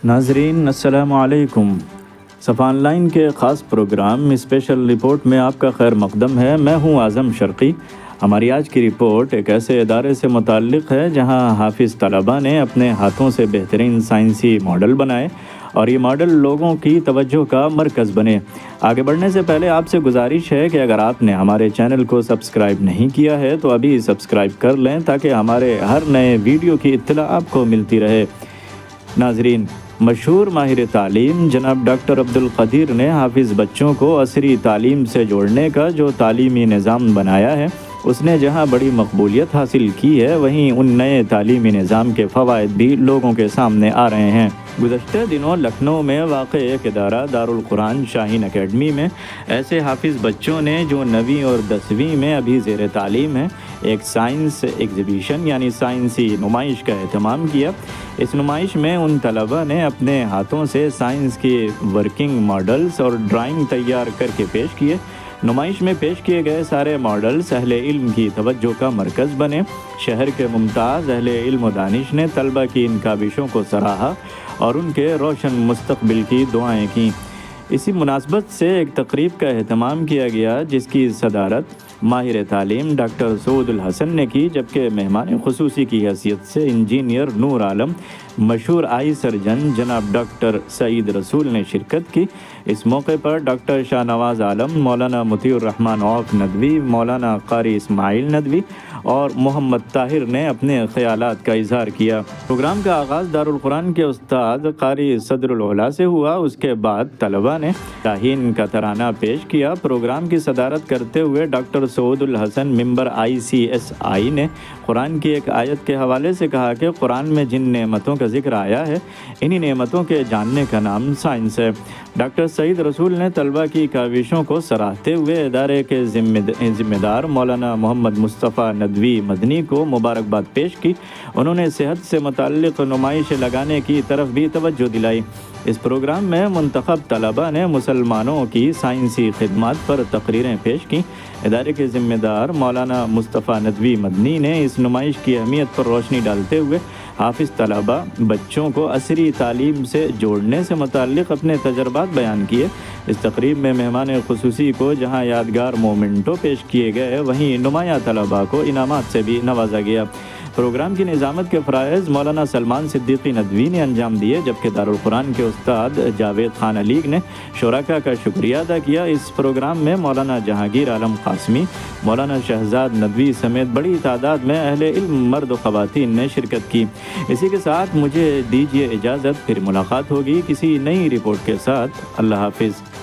ناظرین السلام علیکم۔ صفا آن لائن کے خاص پروگرام اسپیشل رپورٹ میں آپ کا خیر مقدم ہے۔ میں ہوں اعظم شرقی۔ ہماری آج کی رپورٹ ایک ایسے ادارے سے متعلق ہے جہاں حافظ طلباء نے اپنے ہاتھوں سے بہترین سائنسی ماڈل بنائے اور یہ ماڈل لوگوں کی توجہ کا مرکز بنے۔ آگے بڑھنے سے پہلے آپ سے گزارش ہے کہ اگر آپ نے ہمارے چینل کو سبسکرائب نہیں کیا ہے تو ابھی سبسکرائب کر لیں تاکہ ہمارے ہر نئے ویڈیو کی اطلاع آپ کو ملتی رہے۔ ناظرین، مشہور ماہر تعلیم جناب ڈاکٹر عبدالقدیر نے حافظ بچوں کو عصری تعلیم سے جوڑنے کا جو تعلیمی نظام بنایا ہے اس نے جہاں بڑی مقبولیت حاصل کی ہے وہیں ان نئے تعلیمی نظام کے فوائد بھی لوگوں کے سامنے آ رہے ہیں۔ گزشتہ دنوں لکھنؤ میں واقع ایک ادارہ دارالقرآن شاہین اکیڈمی میں ایسے حافظ بچوں نے جو 9ویں اور 10ویں میں ابھی زیر تعلیم ہیں ایک سائنس ایگزیبیشن یعنی سائنسی نمائش کا اہتمام کیا۔ اس نمائش میں ان طلباء نے اپنے ہاتھوں سے سائنس کی ورکنگ ماڈلز اور ڈرائنگ تیار کر کے پیش کیے۔ نمائش میں پیش کیے گئے سارے ماڈلز اہل علم کی توجہ کا مرکز بنے۔ شہر کے ممتاز اہل علم و دانش نے طلباء کی ان کاوشوں کو سراہا اور ان کے روشن مستقبل کی دعائیں کیں۔ اسی مناسبت سے ایک تقریب کا اہتمام کیا گیا جس کی صدارت ماہر تعلیم ڈاکٹر سعود الحسن نے کی، جبکہ مہمان خصوصی کی حیثیت سے انجینئر نور عالم، مشہور آئی سرجن جناب ڈاکٹر سعید رسول نے شرکت کی۔ اس موقع پر ڈاکٹر شاہ نواز عالم، مولانا مطیع الرحمن عوف ندوی، مولانا قاری اسماعیل ندوی اور محمد طاہر نے اپنے خیالات کا اظہار کیا۔ پروگرام کا آغاز دارالقرآن کے استاد قاری صدر العلا سے ہوا۔ اس کے بعد طلباء نے شاہین کا ترانہ پیش کیا۔ پروگرام کی صدارت کرتے ہوئے ڈاکٹر سعود الحسن ممبر ICSI نے قرآن کی ایک آیت کے حوالے سے کہا کہ قرآن میں جن نعمتوں کا ذکر آیا ہے انہی نعمتوں کے جاننے کا نام سائنس ہے۔ ڈاکٹر سعید رسول نے طلباء کی کاوشوں کو سراہتے ہوئے ادارے کے ذمہ دار مولانا محمد مصطفیٰ ندوی مدنی کو مبارکباد پیش کی۔ انہوں نے صحت سے متعلق نمائش لگانے کی طرف بھی توجہ دلائی۔ اس پروگرام میں منتخب طلباء نے مسلمانوں کی سائنسی خدمات پر تقریریں پیش کیں۔ ادارے کے ذمہ دار مولانا مصطفیٰ ندوی مدنی نے اس نمائش کی اہمیت پر روشنی ڈالتے ہوئے حافظ طلباء بچوں کو عصری تعلیم سے جوڑنے سے متعلق اپنے تجربات بیان کیے۔ اس تقریب میں مہمان خصوصی کو جہاں یادگار مومنٹو پیش کیے گئے وہیں نمایاں طلباء کو انعامات سے بھی نوازا گیا۔ پروگرام کی نظامت کے فرائض مولانا سلمان صدیقی ندوی نے انجام دیے، جبکہ دارالقرآن کے استاد جاوید خان علیگ نے شرکاء کا شکریہ ادا کیا۔ اس پروگرام میں مولانا جہانگیر عالم قاسمی، مولانا شہزاد ندوی سمیت بڑی تعداد میں اہل علم مرد و خواتین نے شرکت کی۔ اسی کے ساتھ مجھے دیجیے اجازت، پھر ملاقات ہوگی کسی نئی رپورٹ کے ساتھ۔ اللہ حافظ۔